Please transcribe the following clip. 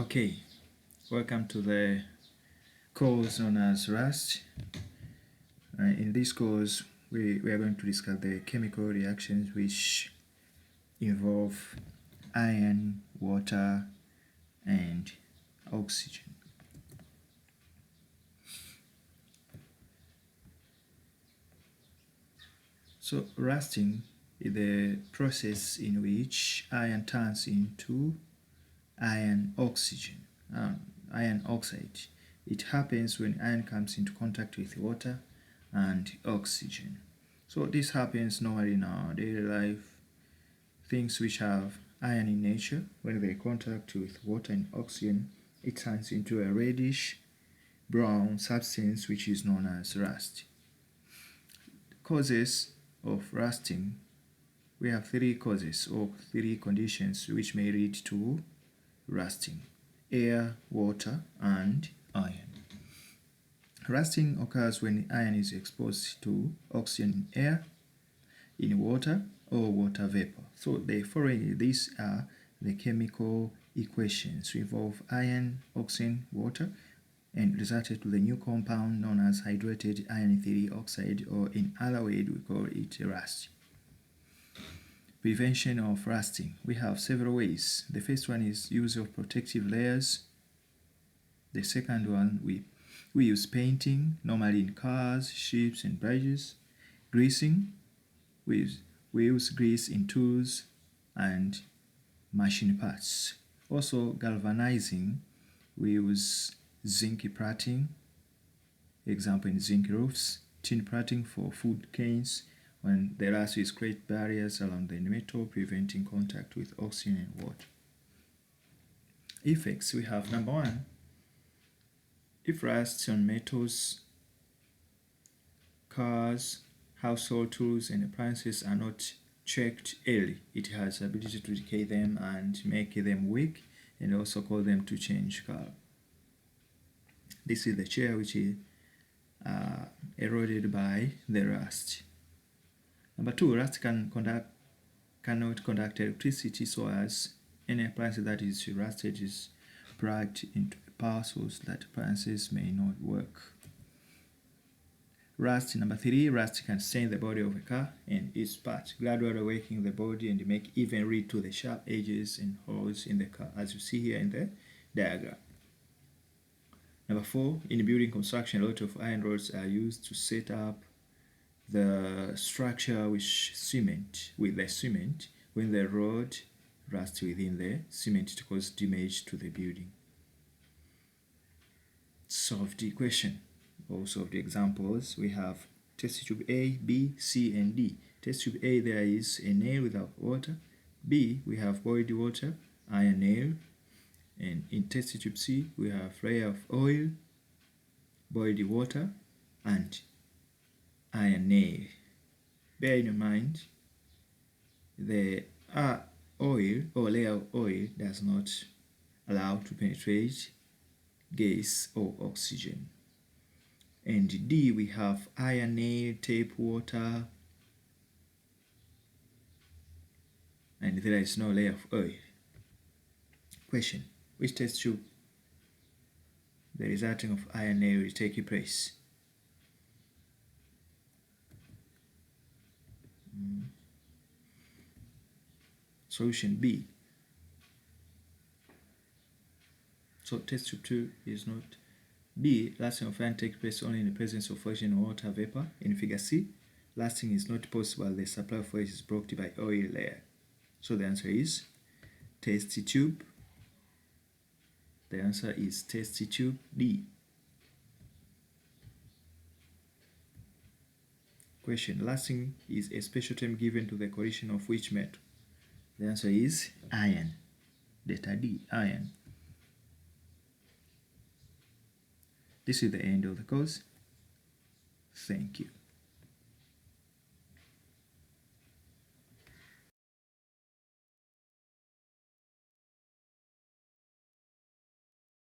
Okay, welcome to the course known as Rust. In this course, we are going to discuss the chemical reactions which involve iron, water, and oxygen. So, rusting is the process in which iron turns into iron oxygen, iron oxide. It happens when iron comes into contact with water and oxygen. So this happens normally in our daily life. Things which have iron in nature, when they contact with water and oxygen, it turns into a reddish brown substance which is known as rust. Causes of rusting, we have three causes or three conditions which may lead to rusting: air, water, and iron. Rusting occurs when iron is exposed to oxygen in air, in water, or water vapor. So the following, these are the chemical equations which involve iron, oxygen, water, and resulted to the new compound known as hydrated iron 3 oxide, or in other words we call it rust. Prevention of rusting. We have several ways. The first one is use of protective layers. The second one, we use painting, normally in cars, ships, and bridges. Greasing, we use grease in tools and machine parts. Also galvanizing, we use zinc plating, example in zinc roofs, tin plating for food cans, when the rust is create barriers around the metal, preventing contact with oxygen and water. Effects, we have number one, if rust on metals, cars, household tools, and appliances are not checked early, it has the ability to decay them and make them weak, and also cause them to change color. This is the chair which is eroded by the rust. Number two, rust cannot conduct electricity, so as any appliance that is rusted is plugged into a power source that appliances may not work. Rust, number three, rust can stain the body of a car and its parts, gradually weakening the body and make even lead to the sharp edges and holes in the car, as you see here in the diagram. Number four, in building construction, a lot of iron rods are used to set up the structure with the cement. When the rod rusts within the cement, it causes damage to the building. Solve the equation. Also the examples, we have test tube A, B, C, and D. Test tube A, there is a nail without water. B, we have boiled water, iron nail. And in test tube C, we have layer of oil, boiled water, and iron nail. Bear in mind, the oil or layer of oil does not allow to penetrate gas or oxygen. And D, we have iron nail, tape, water, and there is no layer of oil. Question: which test tube the resulting of iron nail will take place? Solution B. So test tube 2 is not. B, lasting of iron takes place only in the presence of oxygen or water vapor. In figure C, lasting is not possible. The supply of oil is blocked by oil layer. So the answer is test tube. The answer is test tube D. Question: lasting is a special term given to the collision of which metal? The answer is iron. Letter D, iron. This is the end of the course. Thank you.